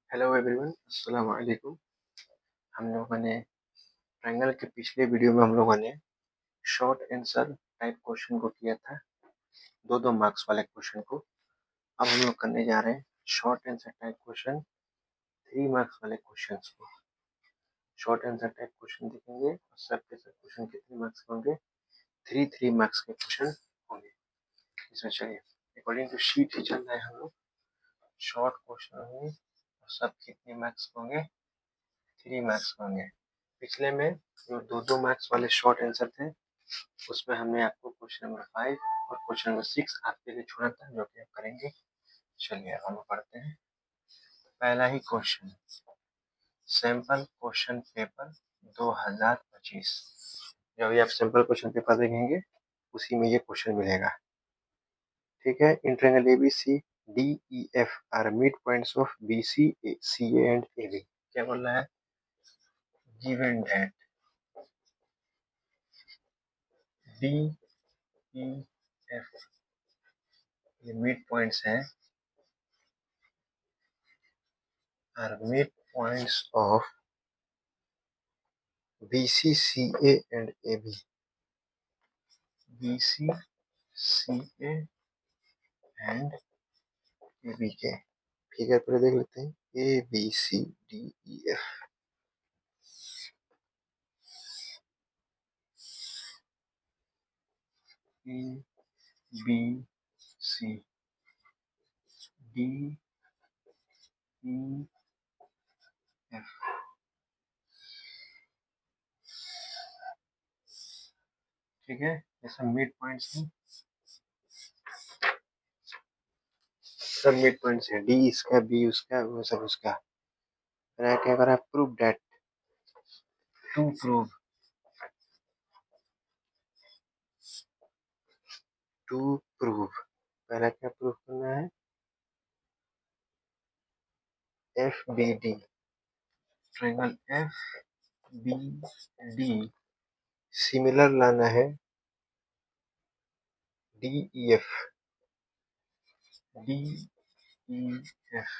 Hello everyone, अस्सलाम वालेकुम। हम लोगों ने ट्रायंगल के पिछले वीडियो में हम लोगों ने शॉर्ट आंसर टाइप क्वेश्चन को किया था, दो दो मार्क्स वाले क्वेश्चन को। अब हम लोग करने जा रहे हैं short answer type question 3 marks वाले क्वेश्चन को। शॉर्ट आंसर टाइप क्वेश्चन देखेंगे और सब के सब क्वेश्चन कितने मार्क्स के होंगे? 3 मार्क्स के क्वेश्चन होंगे इसमें। चलिए, अकॉर्डिंग टू शीट ही चल रहा है हम लोग। शॉर्ट क्वेश्चन होंगे और सब कितने मार्क्स होंगे? 3 मार्क्स होंगे। पिछले में जो दो दो मार्क्स वाले शॉर्ट आंसर थे उसमें हमने आपको क्वेश्चन नंबर 5 और क्वेश्चन नंबर 6 आपके लिए छोड़ा था, जो कि आप करेंगे। चलिए अब हम पढ़ते हैं पहला ही क्वेश्चन। Sample question paper 2025। जब भी आप सैंपल क्वेश्चन पेपर देखेंगे उसी में ये क्वेश्चन मिलेगा। ठीक है। In triangle ABC DEF are mid points of BC CA and AB। क्या बोल रहा है? गिवन दैट DEF ये मिड पॉइंट्स हैं, are mid points of BC CA and AB। BC CA and AB के फिगर पर देख लेते हैं। ABCDEF। ABCDEF। ठीक है, ये सब मिड पॉइंट्स हैं, सब मिड पॉइंट्स है। D इसका, B उसका, वो सब उसका। क्या करा? Prove that, to prove, to prove. पहला क्या प्रूव करना है? FBD, ट्रायंगल FBD सिमिलर लाना है DEF। DEF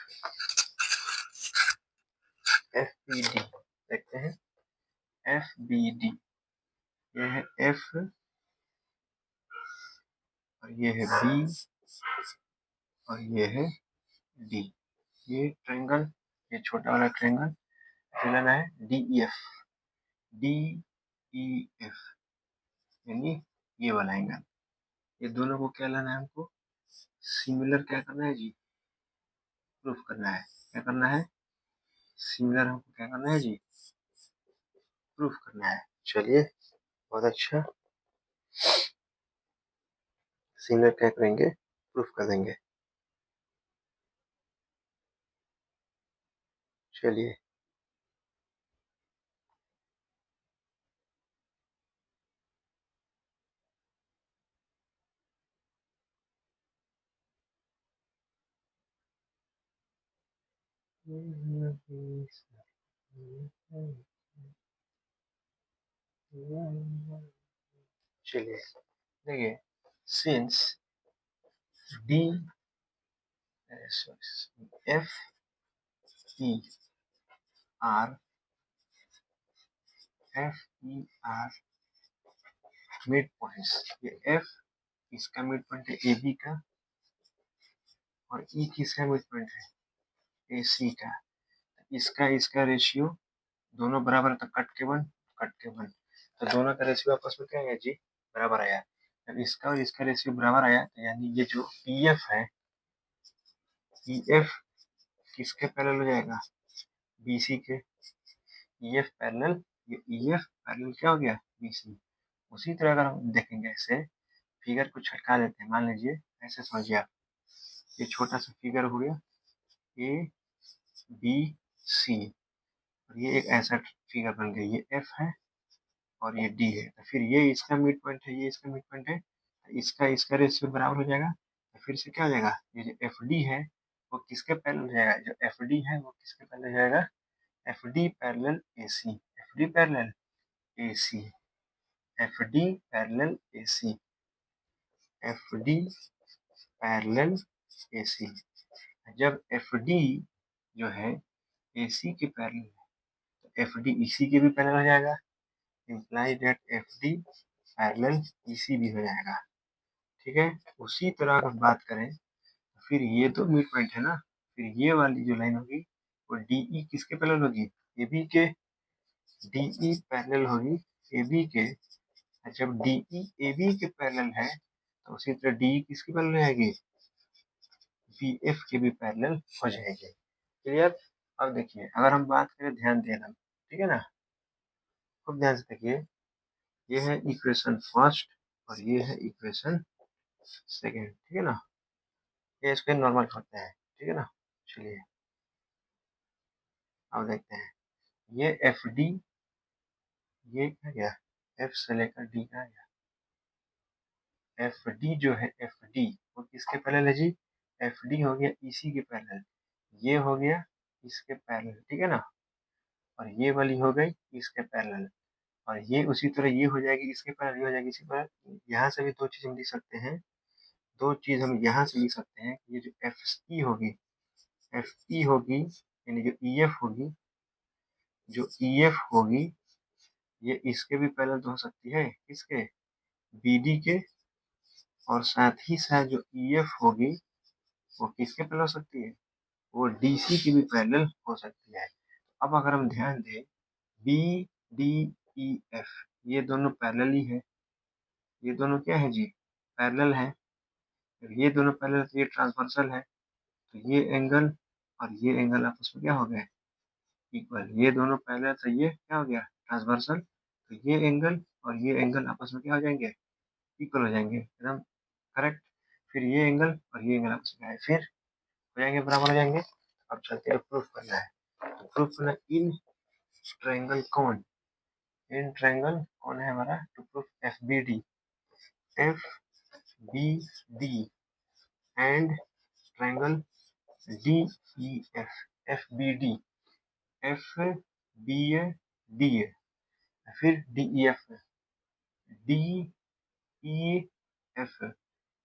FBD देखते हैं। FBD ये है F और ये है B और ये है D। ये ट्रायंगल, ये छोटा वाला ट्रायंगल लेना है DEF। DEF यानी ये वाला एंगल। ये दोनों को क्या लेना है हमको? सिमिलर क्या करना है जी? प्रूफ करना है। क्या करना है? सिमिलर हमको क्या करना है जी? प्रूफ करना है। चलिए, बहुत अच्छा। सिमिलर क्या करेंगे? प्रूफ कर देंगे। चलिए, चलिए देखिए, since D F E R mid points. ये F इसका मिड पॉइंट है AB का, और E किसका मिड पॉइंट है? AC का। इसका इसका रेशियो दोनों बराबर है तो कट के वन, कट के वन। तो दोनों का रेशियो आपस में क्या है जी? बराबर आया। जब इसका और इसका रेशियो बराबर आया तो यानी ये जो EF है, EF किसके पैरेलल हो जाएगा? BC के। EF पैरेलल, ये EF पैरेलल क्या हो गया? BC। उसी तरह अगर हम देखेंगे ऐसे फिगर को छटका देते हैं, मान लीजिए ऐसे समझिए आप, ये छोटा सा फिगर हो गया ABC और ये एक ऐसा फिगर बन गया, ये F है और ये D है। तो फिर ये इसका मिड पॉइंट है, ये इसका मिड पॉइंट है, तो इसका इसका रेशियो बराबर हो जाएगा। तो फिर से क्या हो जाएगा? ये जो FD है वो किसके पैरेलल हो जाएगा? जो FD है वो किसके पैरेलल हो जाएगा? FD parallel AC। FD parallel AC। FD parallel AC। FD parallel AC। जब FD जो है AC के पैरेलल है तो FD EC के भी पैरेलल हो जाएगा, imply that FD parallel EC भी हो जाएगा। ठीक है, उसी तरह अगर बात करें तो फिर ये तो मिड पॉइंट है ना, फिर ये वाली जो लाइन होगी वो DE किसके पैरेलल होगी, AB के, DE पैरेलल होगी AB के। जब DE AB के पैरेलल है तो उसी तरह DE किसके पैरेलल रहेगी, BF के भी पैरेलल हो जाएगी। क्लियर। अब देखिए अगर हम बात करें, ध्यान देना, ठीक है ना, खूब ध्यान से देखिए, ये है इक्वेशन फर्स्ट और ये है इक्वेशन सेकेंड, ठीक है ना, ये इसके नॉर्मल होते हैं, ठीक है ना। चलिए अब देखते हैं, ये FD, ये क्या गया, F से लेकर D का गया, FD जो है FD वो किसके पैरेलल है जी, FD हो गया EC के पैरेलल, ये हो गया इसके पैरेलल, ठीक है ना, और ये वाली हो गई इसके पैरेलल, और ये उसी तरह ये हो जाएगी इसके पैरेलल, ये हो जाएगी इसके पैरेलल। यहाँ से भी दो चीज हम लिख सकते हैं, दो चीज हम यहाँ से लिख सकते हैं, ये जो FE होगी, FE होगी यानी जो EF होगी, जो EF होगी ये इसके भी पैरेलल तो हो सकती है, किसके, BD के, और साथ ही साथ जो EF होगी वो किसके पैरेलल हो सकती है, वो DC की भी पैरेलल हो सकती है। अब अगर हम ध्यान दें, BDEF ये दोनों पैरेलल ही है, ये दोनों क्या है जी, पैरेलल है, ये दोनों पैरेलल तो ये ट्रांसवर्सल है, तो ये एंगल और ये एंगल आपस में क्या हो गए, इक्वल, ये दोनों पैरेलल तो ये क्या हो गया, ट्रांसवर्सल, तो ये एंगल और ये एंगल आपस में क्या हो जाएंगे, इक्वल हो जाएंगे, एकदम करेक्ट। फिर ये एंगल और ये एंगल आपस में फिर हो जाएंगे, बराबर हो जाएंगे। अब चलते हैं प्रूफ करना है, तो प्रूफ करना इन ट्रायंगल कौन, इन ट्रायंगल कौन है हमारा, to proof FBD, FBD and triangle DEF, FBD, FBA, फिर DEF, DEF,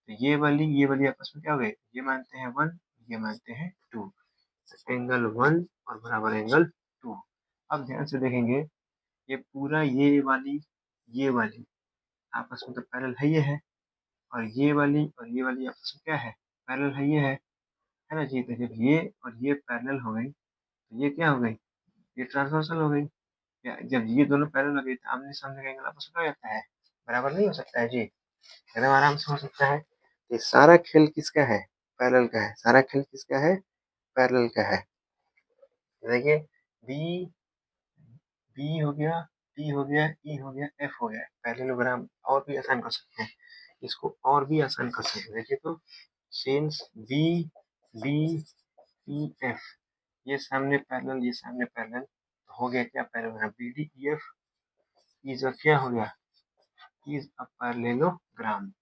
तो ये वाली आपस में क्या हो गए, ये मानते हैं 1, ये मानते हैं 2, एंगल 1 और बराबर एंगल 2। अब ध्यान से देखेंगे, ये पूरा ये वाली आपस में तो पैरेलल है, ये है, और ये वाली आपस में क्या है, पैरेलल है ना जी। तो जब ये और ये पैरेलल हो गई तो ये क्या हो गई, ये ट्रांसवर्सल हो गई। जब ये दोनों पैरेलल हो गई तो आमने सामने का एंगल आपस में क्या हो जाता है, बराबर नहीं हो सकता है जी, एकदम आराम से हो सकता है। ये सारा खेल किसका है, पैरेलल का है, सारा खेल किसका है, पैरेलल का है। देखिए बी बी हो गया, टी हो गया, ई हो गया, एफ हो गया, पैरेललोग्राम और भी आसान कर सकते हैं, इसको और भी आसान कर सकते हैं। देखिए तो since B D E F ये सामने पैरेलल, ये सामने पैरेलल, हो गया क्या, parallelogram B D E F is क्या हो गया, इज अ पैरेललोग्राम।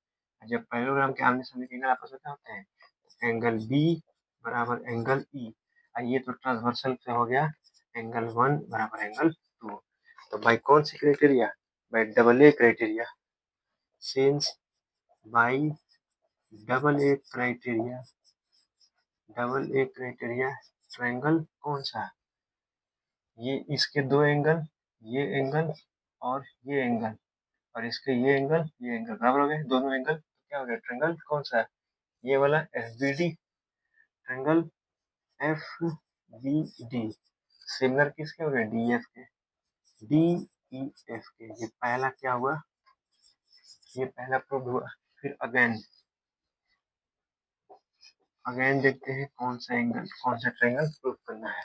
जब पैरेललोग्राम के आमने सामने के एंगल आपस में क्या होते हैं, एंगल बी बराबर एंगल ई, ये तो ट्रांसवर्सल से हो गया, एंगल 1 बराबर एंगल 2। तो बाय कौन सी criteria, by double A criteria, since by double A criteria triangle कौन सा, ये इसके दो एंगल, ये एंगल और ये एंगल, और इसके ये एंगल बराबर हो गए, दोनों एंगल क्या हो गया, ट्रायंगल कौन सा, ये वाला FBD, ट्रायंगल FBD सिमिलर किसके हो गए, DF के, DEF के। ये पहला क्या हुआ, ये पहला प्रूव हुआ। फिर अगेन देखते हैं कौन सा एंगल, कौन सा ट्रायंगल प्रूव करना है।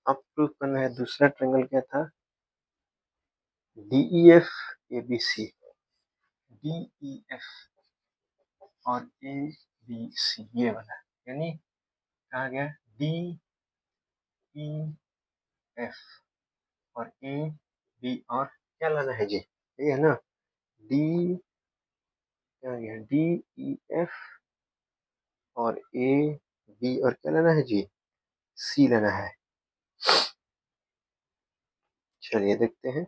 अब प्रूव करना है दूसरा ट्रायंगल क्या था, DEF ABC, DEF और ABC ये वाला, यानी कहा गया DEF और AB और क्या लाना है जी, ये है ना, D क्या गया, DEF और AB और क्या लेना है जी, C लेना है। चलिए देखते हैं,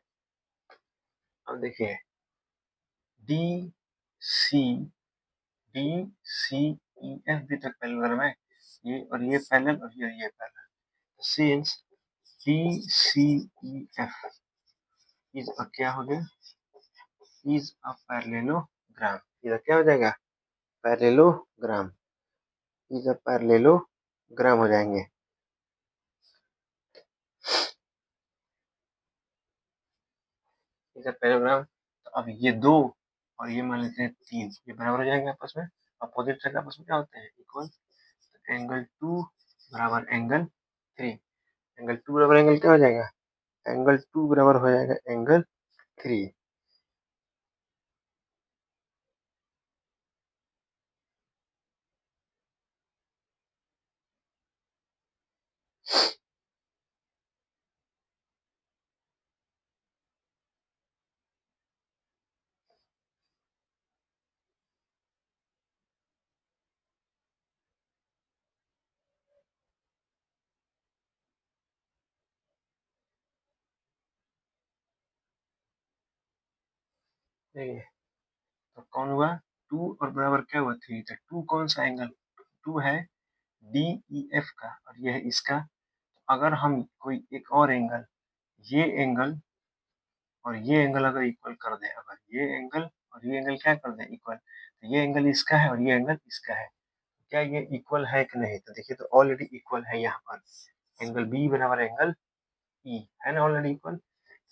अब देखिए DCEF भी तक पैरेलल है, ये और ये पैरेलल और ये पैरेलल, सिंस DCEF इज क्या हो गया, इज अ पैरेललोग्राम, इधर क्या हो जाएगा, पैरेललोग्राम, इज अ पैरेललोग्राम हो जाएंगे। इज अ पैरेललोग्राम, तो अब ये दो और ये मान लेते हैं 3, ये बराबर हो जाएंगे आपस में, अपोजिट साइड आपस में क्या होते हैं, इक्वल। एंगल 2 बराबर एंगल 3, एंगल 2 बराबर एंगल क्या हो जाएगा, एंगल 2 बराबर हो जाएगा एंगल 3। देखिए तो कौन हुआ, 2 और बराबर क्या हुआ 3, तो 2 कौन सा एंगल, 2 है DEF का और ये है इसका। अगर हम कोई एक और एंगल, ये एंगल और ये एंगल अगर इक्वल कर दें, अगर ये एंगल और ये एंगल क्या कर दें इक्वल, तो ये एंगल इसका है और ये एंगल इसका है, क्या ये इक्वल है कि नहीं, तो देखिए तो ऑलरेडी इक्वल है यहाँ पर, एंगल बी बराबर एंगल ई है ना, ऑलरेडी इक्वल,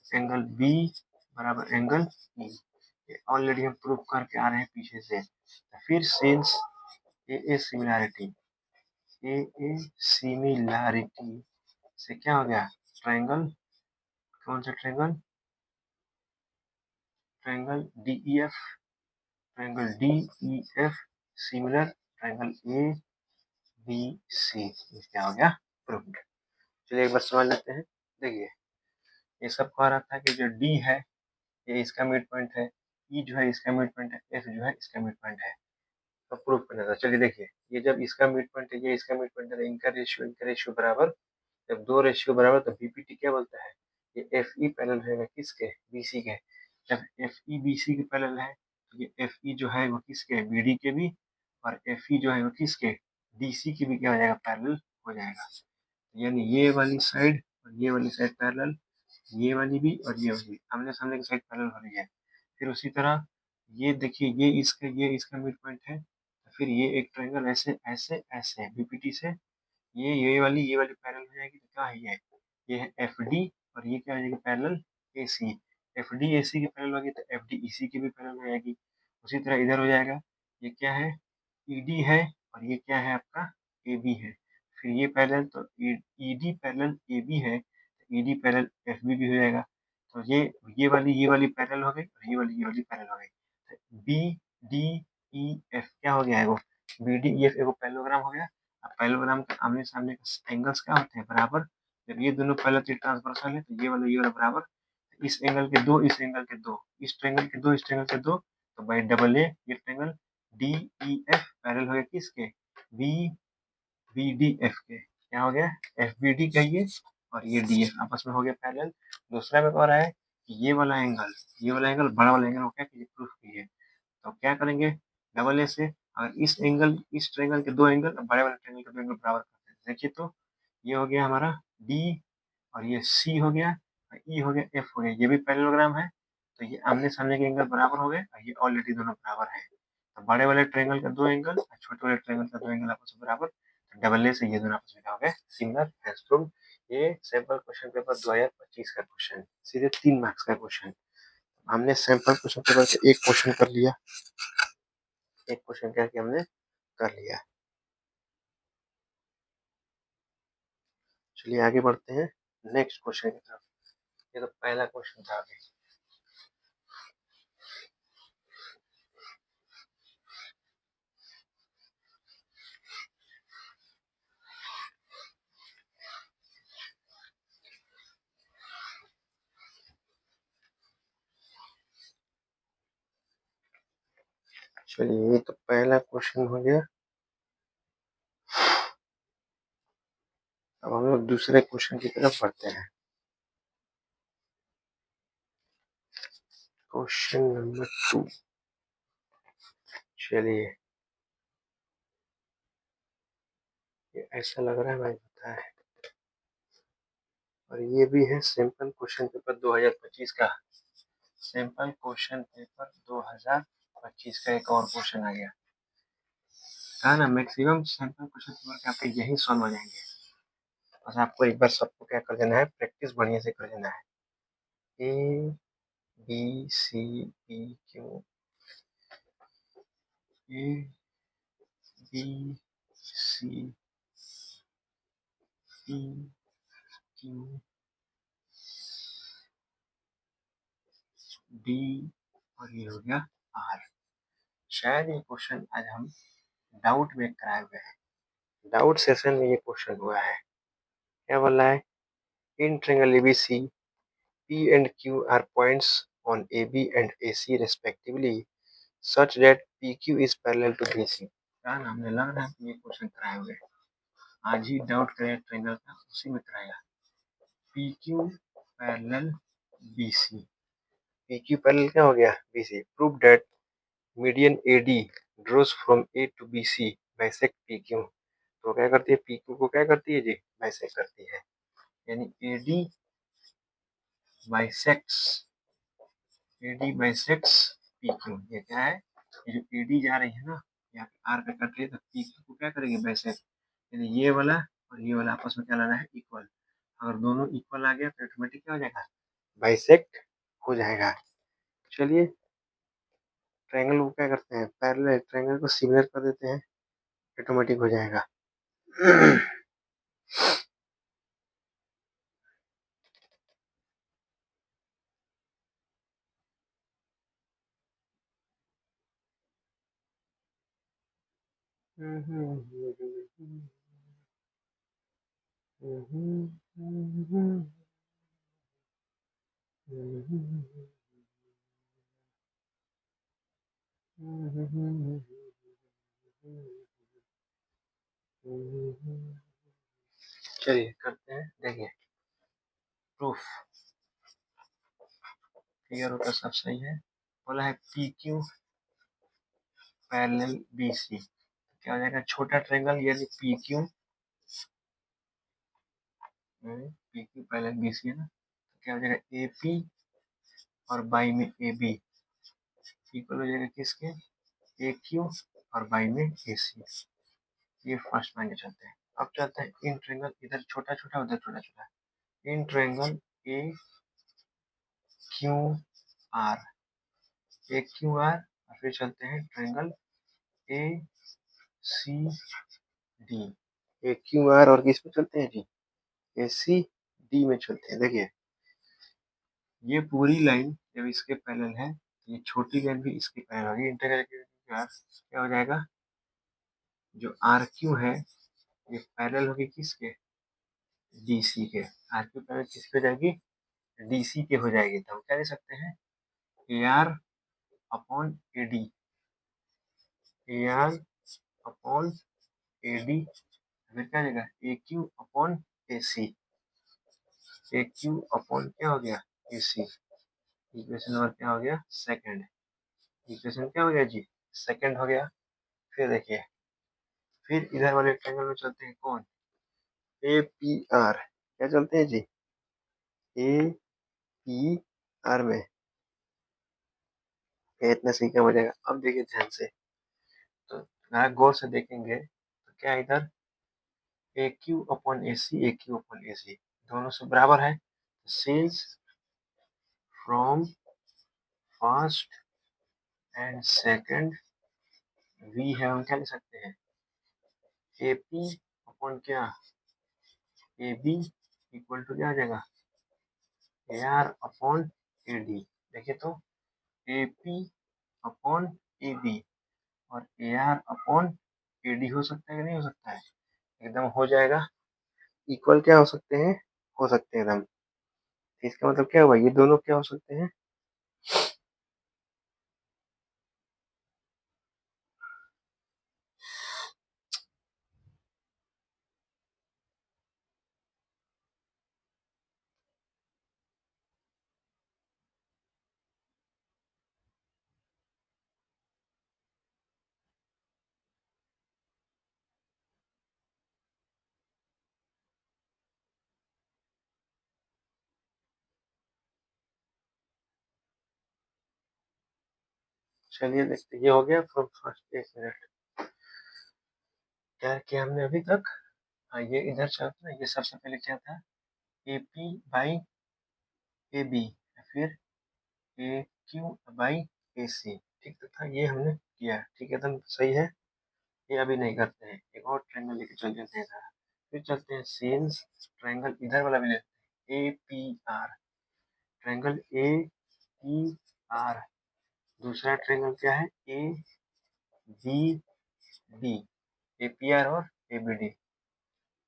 एंगल बी बराबर एंगल ई, ये ऑलरेडी हम प्रूव करके आ रहे हैं पीछे से। तो फिर since A similarity, A similarity से क्या हो गया, ट्रायंगल, कौन सा triangle, triangle DEF, triangle DEF similar triangle ABC, क्या हो गया, प्रूव्ड। चलिए एक बार समझ लेते हैं। देखिए ये सब कह रहा था कि जो D है ये इसका मिड पॉइंट है, E जो है इसका मिड पॉइंट है, F जो है इसका मिड पॉइंट है, तो प्रूव करना था। चलिए देखिए ये जब इसका मिड पॉइंट है, ये इसका मिड पॉइंट है, तो इनका रेशियो बराबर, जब दो रेशियो बराबर तो बीपीटी क्या बोलता है, ये एफ ई पैरेलल है किसके, बीसी के। जब एफ ई बीसी के पैरेलल है तो ये एफ ई जो है वो किसके, बीडी के भी, और एफ ई जो है वो किसके, डीसी के भी क्या हो जाएगा, पैरेलल हो जाएगा। यानी ये वाली साइड और ये वाली साइड पैरेलल, ये वाली भी और ये वाली आमने सामने की साइड पैरेलल हो रही है। फिर उसी तरह ये देखिए ये इसका मिड पॉइंट है, तो फिर ये एक ट्रायंगल ऐसे ऐसे ऐसे बीपीटी से ये वाली पैरेलल हो जाएगी, तो क्या है ये है एफ डी, और ये क्या हो जाएगी parallel A C, F D A C की पैरेलल होगी तो एफ डी ई सी की भी पैरेलल हो जाएगी। उसी तरह इधर हो जाएगा, ये क्या है ई डी है और ये क्या है आपका ए बी है, फिर ये पैरेलल तो E D parallel A B है, तो E D parallel F B भी हो जाएगा। तो ये वाली पैरेलल हो गई और ये वाली पैरेलल हो गई, बी डी ई एफ क्या हो गया है वो, बी डी ई एफ एगो पैरेललोग्राम हो गया। अब पैरेललोग्राम के आमने सामने के एंगल्स क्या होते हैं, बराबर। जब ये दोनों पैरेलल तो ट्रांसवर्सल है, तो ये वाला बराबर, इस एंगल के दो, इस एंगल के दो, इस ट्रायंगल के दो, इस ट्रायंगल के दो, तो बाई डबल ए ये triangle D E F parallel हो गया किसके, बी बी डी एफ के, क्या हो गया एफ बी डी कहिए, और ये डी एफ आपस में हो गया पैरेलल। दूसरा में कह रहा है कि ये वाला एंगल बड़ा वाला एंगल हो क्या कीजिए, प्रूफ कीजिए। तो क्या करेंगे, डबल ए से अगर इस ट्रायंगल के दो एंगल बड़े वाले ट्रायंगल के दो एंगल बराबर करते हैं, देखिए तो ये हो गया हमारा डी और ये सी हो गया और ई हो गया, एफ हो गया, ये भी पैरेललोग्राम है, तो ये आमने सामने के एंगल बराबर हो गए और ये ऑलरेडी दोनों बराबर है। तो बड़े वाले ट्रायंगल का दो एंगल और छोटे वाले ट्रायंगल का दो एंगल आपस में बराबर, तो डबल ए से ये दोनों आपस में क्या हो गए, सिमिलर हैज प्रूव्ड। ये सैंपल क्वेश्चन पेपर 2025 का क्वेश्चन, सीधे 3 मार्क्स का क्वेश्चन। हमने सैंपल क्वेश्चन पेपर से एक क्वेश्चन कर लिया, एक क्वेश्चन क्या किया हमने कर लिया। चलिए आगे बढ़ते हैं नेक्स्ट क्वेश्चन की तरफ। ये तो पहला क्वेश्चन था अभी। चलिए ये तो पहला क्वेश्चन हो गया। अब हम लोग दूसरे क्वेश्चन की तरफ बढ़ते हैं। Question number 2। चलिए ये ऐसा लग रहा है भाई, पता है और ये भी है सिंपल क्वेश्चन पेपर 2025 का। सिंपल क्वेश्चन पेपर 2025 का एक और क्वेश्चन आ गया। कहा ना मैक्सिमम सिंपल क्वेश्चन पेपर के आपके यही सॉल्व हो जाएंगे। बस आपको एक बार सबको क्या कर देना है, प्रैक्टिस बढ़िया से कर देना है। A B C P Q, A B C P Q D और ये हो गया आर। शायद ये क्वेश्चन आज हम डाउट में कराए हुए हैं, डाउट सेशन में ये क्वेश्चन हुआ है। क्या बोला है, in triangle ABC P and Q are points on AB and AC respectively such that PQ is parallel to BC। क्या ना हमें लग रहा है कि ये क्वेश्चन कराए हुए हैं। आज ही डाउट करें ट्रायंगल का, उसी में कराया। PQ parallel BC, PQ parallel क्या हो गया BC। Prove that median AD draws from A to BC bisect PQ। तो क्या करती है, PQ को क्या करती है जी, बाइसेक्ट करती है। यानी AD bisects, AD bisects PQ। ये क्या है, ये जो AD जा रही है ना, यहाँ पे R पे कट रही है, तो PQ को क्या करेंगे, बाइसेक्ट। यानी ये वाला और ये वाला आपस में क्या लाना है, इक्वल। अगर दोनों इक्वल आ गया तो ऑटोमेटिक क्या हो जाएगा, बाइसेक्ट हो जाएगा। चलिए ट्रायंगल को क्या करते हैं, पैरेलल ट्रायंगल को सिमिलर कर देते हैं, ऑटोमेटिक हो जाएगा। चलिए करते हैं, देखिए प्रूफ क्लियर होता सब सही है। बोला है P Q parallel B C, क्या हो जाएगा, छोटा ट्रायंगल यानी P Q, P Q parallel B C है ना, तो क्या हो जाएगा ए पी और बाई में ए बी इक्वल हो जाएगा किसके, ए क्यू और बाई में ए सी। ये फर्स्ट मान के चलते हैं। अब चलते हैं इन ट्रायंगल, इधर छोटा छोटा उधर छोटा छोटा, in triangle A Q R, A Q R, और फिर चलते हैं triangle A C D. A Q R और किस में चलते हैं जी, ए सी डी में चलते हैं। देखिए ये पूरी लाइन जब इसके पैरेलल है, ये छोटी लाइन भी इसके पैरेलल होगी, इंटीग्रल क्या हो जाएगा, जो आर क्यू है ये पैरेलल होगी किसके, डी सी के। आर क्यू पैरेलल किसके हो जाएगी, डी सी के हो जाएगी। तो हम क्या दे सकते हैं, ए R upon A D, A R upon A D, फिर क्या देगा, ए Q upon A C, A Q upon क्या हो गया, ए सी। इक्वेशन नंबर क्या हो गया, सेकंड। इक्वेशन क्या हो गया जी, सेकंड हो गया। फिर देखिए, फिर इधर वाले ट्रायंगल में चलते हैं, कौन, ए पी आर, क्या चलते हैं जी, ए पी आर में। ये इतना सी क्या हो जाएगा। अब देखिए ध्यान से, तो गौर से देखेंगे तो क्या इधर A Q upon A C, A Q upon A C दोनों से बराबर है। Since from first and second we है, हम क्या लिख सकते हैं, ए पी अपॉन क्या, ए बी इक्वल टू क्या आ जाएगा, A R upon A D. देखिए तो A P upon A B और A R upon A D हो सकता है कि नहीं हो सकता है, एकदम हो जाएगा। इक्वल क्या हो सकते हैं, हो सकते हैं एकदम। इसका मतलब क्या हुआ, ये दोनों क्या हो सकते हैं, चलिए देखते, ये हो गया फ्रॉम फर्स्ट। एक मिनट, क्या किया हमने अभी तक? हाँ, ये इधर चलता है। ये सबसे पहले क्या था? A P by A B, फिर ए क्यू बाई ए सी। ठीक तो था, ये हमने किया। ठीक है, एकदम सही है। ये अभी नहीं करते हैं, एक और ट्रायंगल लेके चल जाते हैं इधर। फिर चलते हैं सीन्स ट्रायंगल, इधर वाला भी लेते हैं, A P R. Triangle A P R. दूसरा ट्रायंगल क्या है? A B D. A P R और A B D.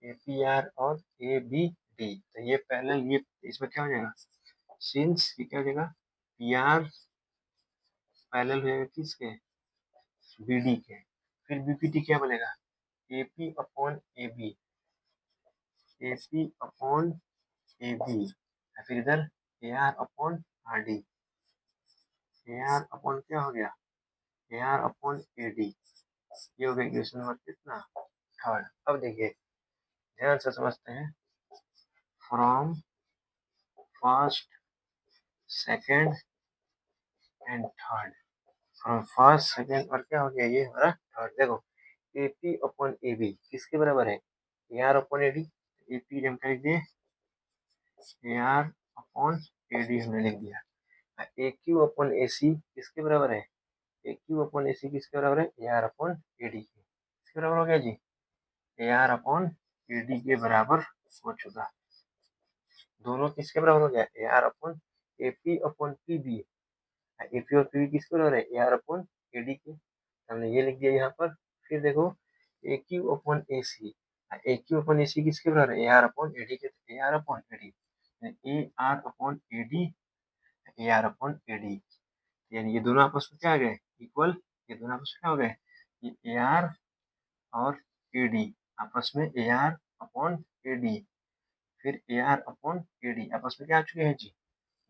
A P R और ए बी डी। तो ये पैरेलल, ये इसमें क्या हो जाएगा? सिंस ये क्या हो जाएगा? पी आर पैरेलल हो जाएगा किसके? बी डी के। फिर बीपीटी क्या बनेगा? A P upon A B. A P upon A B. फिर इधर A R upon R D. A R upon क्या हो गया? A R upon A D. ये हो गया इक्वेशन नंबर कितना? थर्ड। अब देखिए, ध्यान से समझते हैं। From first, second and third. From first, second और क्या हो गया? ये हमारा थर्ड। देखो, A P upon A B किसके बराबर है? A R upon A D. A P हम क्या लिख दिए? A R upon A D हमने लिख दिया। ए क्यू अपॉन ए सी किसके बराबर है? ए क्यू अपॉन ए सी किसके बराबर है? A R upon A D के। किसके बराबर हो गया जी? A R upon A D के बराबर हो चुका। दोनों किसके बराबर हो गया? A R upon A P upon P B. A P और पी बी किसके बराबर है? A R upon A D के। हमने ये लिख दिया यहाँ पर। फिर देखो, A Q upon A C. A Q upon A C किसके बराबर है? A R upon A D के। A R upon A D, A R upon A D, A R upon A D. यानी ये दोनों आपस में क्या आ गए? इक्वल। ये दोनों आपस में क्या हो गए? ये ए आर और ए डी आपस में A R upon A D, फिर A R upon A D आपस में क्या आ चुके हैं जी?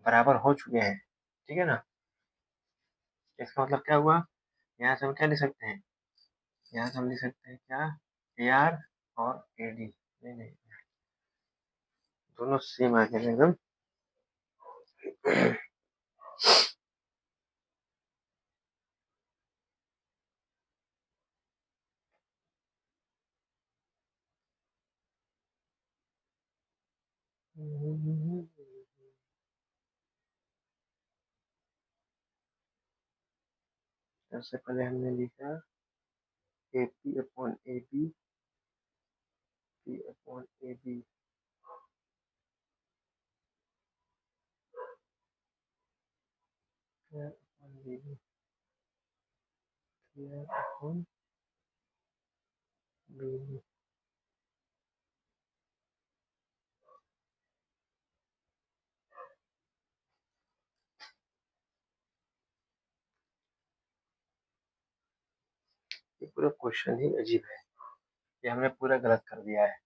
बराबर हो चुके हैं। ठीक है ना? इसका मतलब क्या हुआ? यहाँ से हम क्या लिख सकते हैं? यहाँ से हम लिख सकते हैं क्या? ए आर और ए डी। नहीं नहीं, दोनों सेम आ गए एकदम। सबसे पहले हमने लिखा A P upon A B, P upon A B, upon B B, upon B B. ये पूरा क्वेश्चन ही अजीब है। ये हमने पूरा गलत कर दिया है,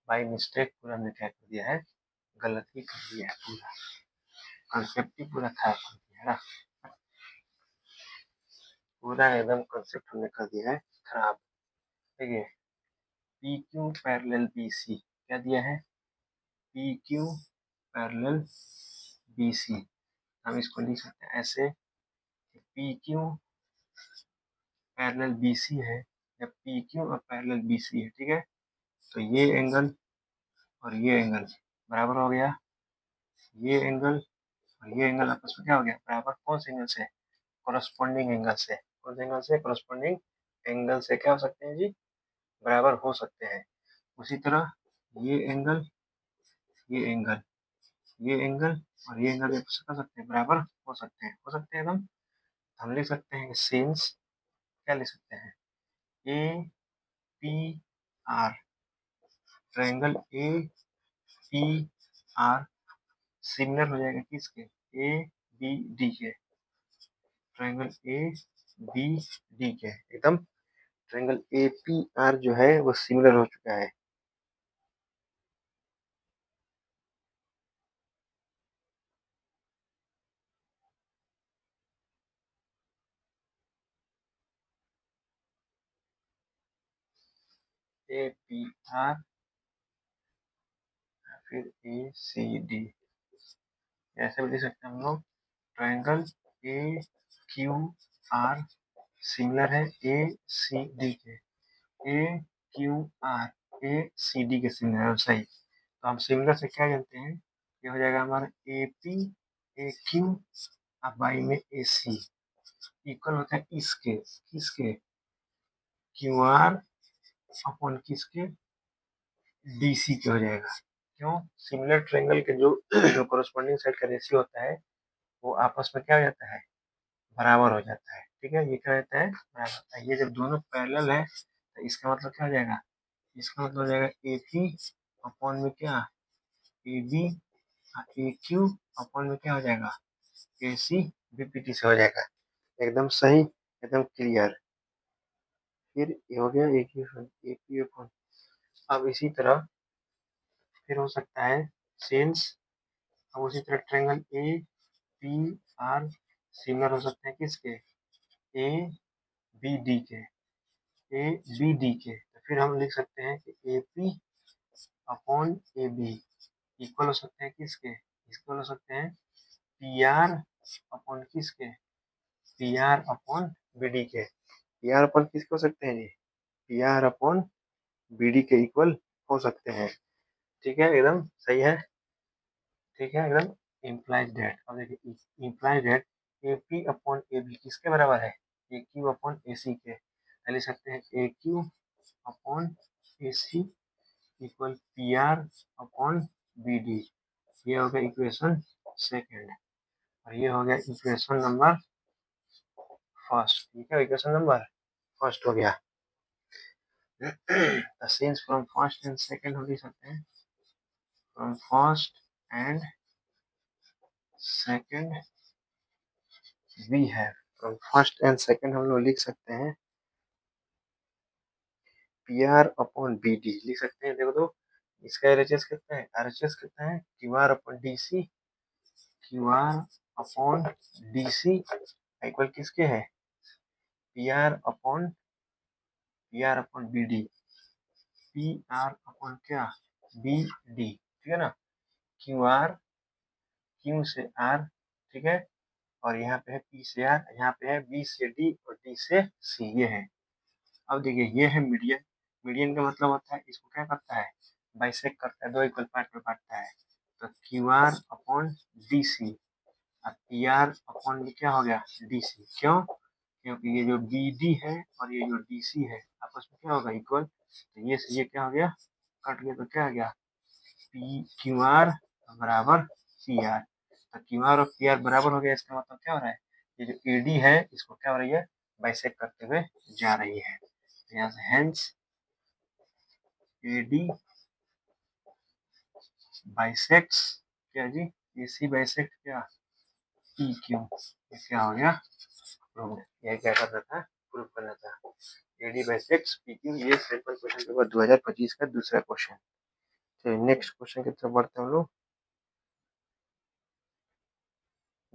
बाई मिस्टेक पूरा हमने क्या कर दिया है? गलत ही कर दिया है। पूरा कंसेप्ट ही पूरा खराब कर दिया है ना। पूरा एकदम कंसेप्ट हमने कर दिया है खराब। देखिए, P Q parallel B C क्या दिया है? P Q parallel B C. हम इसको लिख सकते हैं ऐसे, P Q parallel B C है, या पी क्यू और पैरेलल बी सी है। ठीक है, तो ये एंगल और ये एंगल बराबर हो गया। ये एंगल और ये एंगल आपस में क्या हो गया? बराबर। कौन से एंगल से? कोरस्पॉन्डिंग एंगल से। कौन से एंगल से? कोरस्पॉन्डिंग एंगल से क्या हो सकते हैं जी? बराबर हो सकते हैं। उसी तरह ये एंगल, ये एंगल, ये एंगल और ये एंगल आपस में कर सकते हैं, बराबर हो सकते हैं। हो सकते हैं एकदम। हम लिख सकते हैं सिंस, क्या लिख सकते हैं? A P R, triangle A P are similar हो जाएगा किसके? ए बी डी के। ट्रायंगल ए बी डी के एकदम ट्रायंगल ए पी आर जो है वो सिमिलर हो चुका है। ए पी आर, फिर ए सी डी। ऐसे भी लिख सकते हैं हम लोग। Triangle A Q are similar है ए सी डी के, ए क्यू आर ए सी डी के सिमिलर है सही। तो हम सिमिलर से क्या जानते हैं, ये हो जाएगा हमारा ए पी ए क्यू अब बाई में ए सी इक्वल होता है इसके किसके क्यू आर अपॉन किसके डी सी के हो जाएगा। क्यों, सिमिलर ट्रायंगल के जो कोरस्पॉन्डिंग साइड का रेशियो होता है वो आपस में क्या हो जाता है, बराबर हो जाता है। ठीक है, ये क्या रहता है, बराबर। ये जब दोनों पैरेलल है तो इसका मतलब क्या हो जाएगा, इसका मतलब हो जाएगा ए पी अपॉन में क्या A B A Q upon में क्या हो जाएगा A C B P T से हो जाएगा। एकदम सही, एकदम क्लियर। फिर ये हो गया ए क्यू ए पी अपॉन। अब इसी तरह फिर हो सकता है सेंस, अब उसी तरह triangle A P are similar हो सकते हैं किसके, ए बी डी के, ए बी डी के। तो फिर हम लिख सकते हैं कि A P upon A B equal हो सकते हैं किसके, इक्वल हो सकते हैं पी आर अपॉन किसके, P R upon B D के। पी आर अपॉन किसके हो सकते हैं जी, P R upon B D के इक्वल हो सकते हैं। ठीक है, एकदम सही है। ठीक है, एकदम इम्प्लाइज डेट। अब देखिए implies that A P upon A B किसके बराबर है, ए क्यू अपॉन ए सी के। लिख सकते हैं A Q upon A C equal P R upon B D. ये हो गया इक्वेशन सेकेंड और ये हो गया इक्वेशन नंबर फर्स्ट। ठीक है, इक्वेशन नंबर फर्स्ट हो गया। the scenes from first and second हो लिख सकते हैं, from first and second we have, from first and second हम लोग लिख सकते हैं P R upon B D लिख सकते हैं। देखो तो इसका RHS कितना है, RHS कितना है Q R upon D C, Q R upon D C equal किसके है P R upon B D, P R upon क्या बी डी। ठीक है ना, क्यू आर क्यू से आर, ठीक है, और यहाँ पे है पी से आर, यहाँ पे है बी से डी और डी से सी, ये है। अब देखिए ये है मीडियन, मीडियन का मतलब होता है इसको क्या करता है, बाइसेक्ट करता है, दो इक्वल पार्ट में बांटता है। तो Q R upon D C और पी आर अपॉन क्या हो गया डी सी। क्यों, क्योंकि ये जो बी डी है और ये जो डी सी है आपस में क्या होगा इक्वल, तो ये से ये क्या हो गया कट गया, तो क्या आ गया पी क्यू आर बराबर पी आर। तो क्यू आर और पी आर बराबर हो गया, इसका मतलब क्या हो रहा है, ये जो ए डी है इसको क्या हो रही है बाइसेक्ट करते हुए जा रही है। यहाँ से हेंस ए डी बाइसेक्ट्स क्या जी, ए सी बाइसेक्ट क्या पी क्यू, ये क्या हो गया प्रूव। ये क्या करना था, प्रूव करना था A D bisects P Q. ये सिंपल क्वेश्चन पेपर 2025 का दूसरा क्वेश्चन। चलिए नेक्स्ट क्वेश्चन की तरफ बढ़ते हैं हम लोग,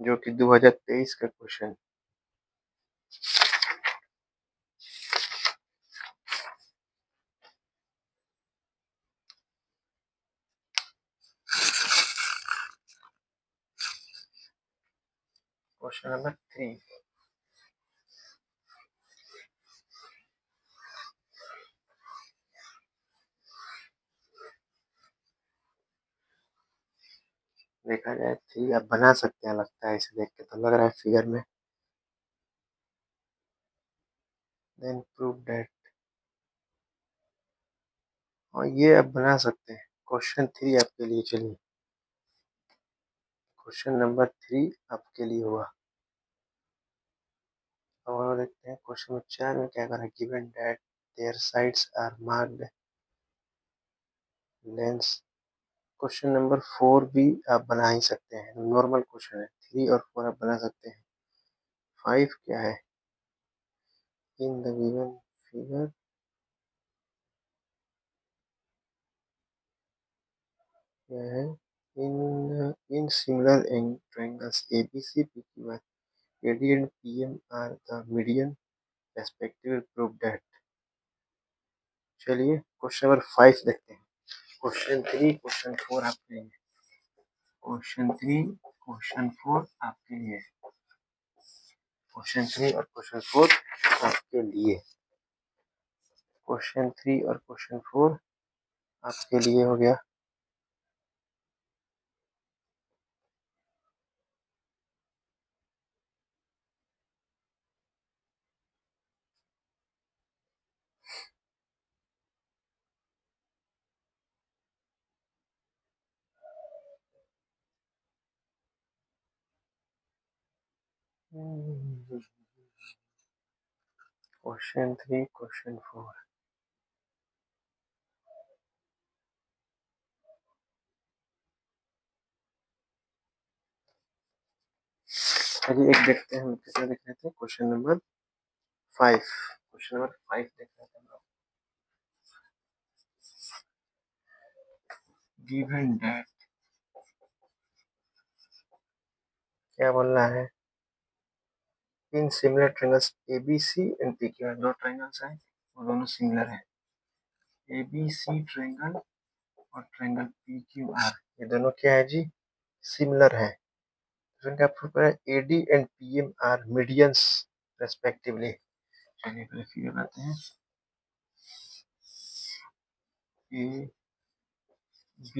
जो कि 2023 का क्वेश्चन। क्वेश्चन नंबर 3, देखा जाए 3 आप बना सकते हैं, लगता है इसे देख के तो लग रहा है फिगर में। देन प्रूव दैट, और ये आप बना सकते हैं। क्वेश्चन 3 आपके लिए, चलिए क्वेश्चन नंबर 3 आपके लिए हुआ। और देखते हैं क्वेश्चन नंबर 4 में क्या करा, given that their sides are marked lengths. Question number 4 भी आप बना ही सकते हैं, नॉर्मल क्वेश्चन है। 3 और 4 आप बना सकते हैं। 5 क्या है, इन द गिवन फिगर क्या है, in similar triangles ABC PQR AD and PM are the median respectively prove that। चलिए क्वेश्चन नंबर 5 देखते हैं। क्वेश्चन 3 क्वेश्चन 4 आपके लिए, क्वेश्चन 3 क्वेश्चन 4 आपके लिए। क्वेश्चन 3 और क्वेश्चन 4 आपके लिए। क्वेश्चन 3 और क्वेश्चन 4 आपके लिए हो गया। क्वेश्चन 3 क्वेश्चन 4 अभी एक देखते हैं हम कितना देख रहे थे। क्वेश्चन नंबर 5 देख रहे थे हम लोग। गिवन दैट क्या बोल रहा है, in similar triangles ABC and PQR, दो ट्रायंगल्स हैं और दोनों सिमिलर है। ABC ट्रायंगल और ट्रायंगल PQR ये दोनों क्या है जी, सिमिलर है। तो इनका प्रूफ है AD and PM are medians respectively. चलिए पहले फिगर बनाते हैं। ABC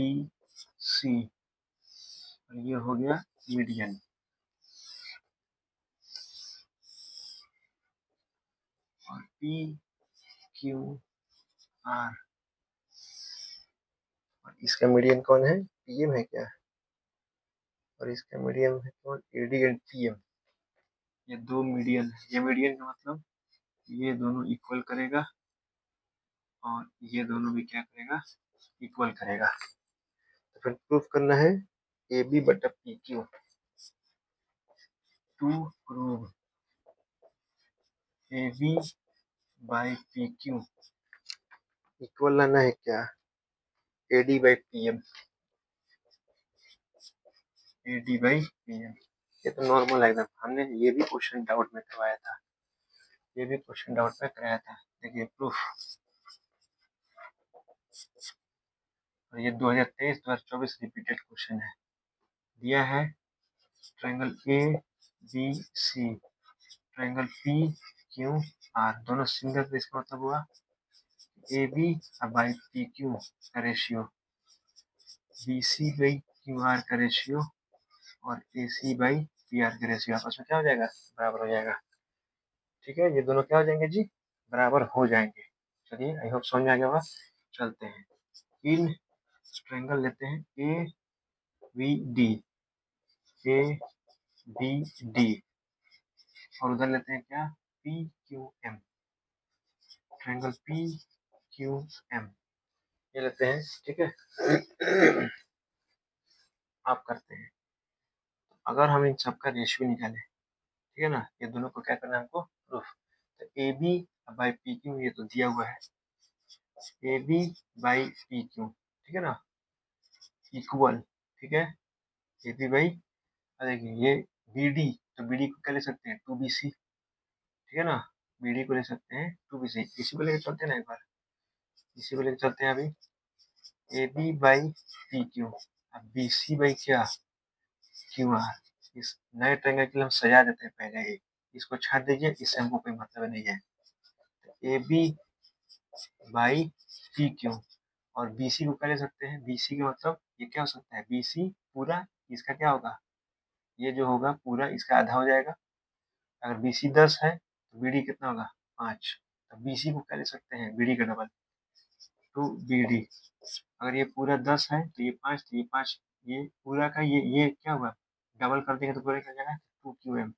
और ये हो गया मीडियन। और PQR और इसका मीडियन कौन है, PM है क्या, और इसका मीडियन है कौन, AD एंड PM। ये दो मीडियन है। ये मीडियन का मतलब ये दोनों इक्वल करेगा और ये दोनों भी क्या करेगा, इक्वल करेगा। तो फिर प्रूफ करना है AB बटा PQ। To prove AB by PQ equal लाना है क्या, AD by PM। AD by PM ये तो नॉर्मल है एकदम। हमने ये भी क्वेश्चन डाउट में करवाया था, ये भी क्वेश्चन डाउट में कराया था। देखिए प्रूफ, और ये 2023-2024 रिपीटेड क्वेश्चन है। दिया है ट्रायंगल ABC ट्रायंगल PQR दोनों सिंगल, तो इसका मतलब हुआ AB बाई PQ का रेशियो, BC बाई QR का रेशियो और AC बाई PR का रेशियो आपस में क्या हो जाएगा, बराबर हो जाएगा। ठीक है, ये दोनों क्या हो जाएंगे जी, बराबर हो जाएंगे। चलिए आई होप समझ में आ गया होगा। चलते हैं इन ट्रायंगल लेते हैं ABD और उधर लेते हैं क्या, PQM, ट्रायंगल PQM ये लेते हैं। ठीक है आप करते हैं, अगर हम इन सबका रेशियो निकालें, ठीक है ना, ये दोनों को क्या करना है हमको, प्रूफ। तो AB बाई PQ ये तो दिया हुआ है, AB बाई PQ ठीक है ना, इक्वल, ठीक है, AB बाई, देखिए ये BD, तो BD को क्या ले सकते हैं 2BC, ठीक है ना, BD को ले सकते हैं 2BC। इसी को लेकर चलते हैं ना एक बार, इसी को लेकर चलते हैं अभी। AB बाई PQ अब BC बाई क्या, QR। इस नए ट्रायंगल के लिए हम सजा देते हैं पहले ही, इसको छाट दीजिए, इससे हमको कोई मतलब नहीं है। AB बाई PQ और BC को क्या ले सकते हैं, BC का मतलब ये क्या हो सकता है, BC पूरा, इसका क्या होगा, ये जो होगा पूरा इसका आधा हो जाएगा। अगर BC 10 है तो BD कितना होगा 5, तो BC को क्या ले सकते हैं, BD का डबल 2BD। अगर ये पूरा 10 है तो ये 5, तो ये 5, ये पूरा का ये क्या हुआ, डबल कर देंगे तो पूरा क्या हो जाएगा 2QM।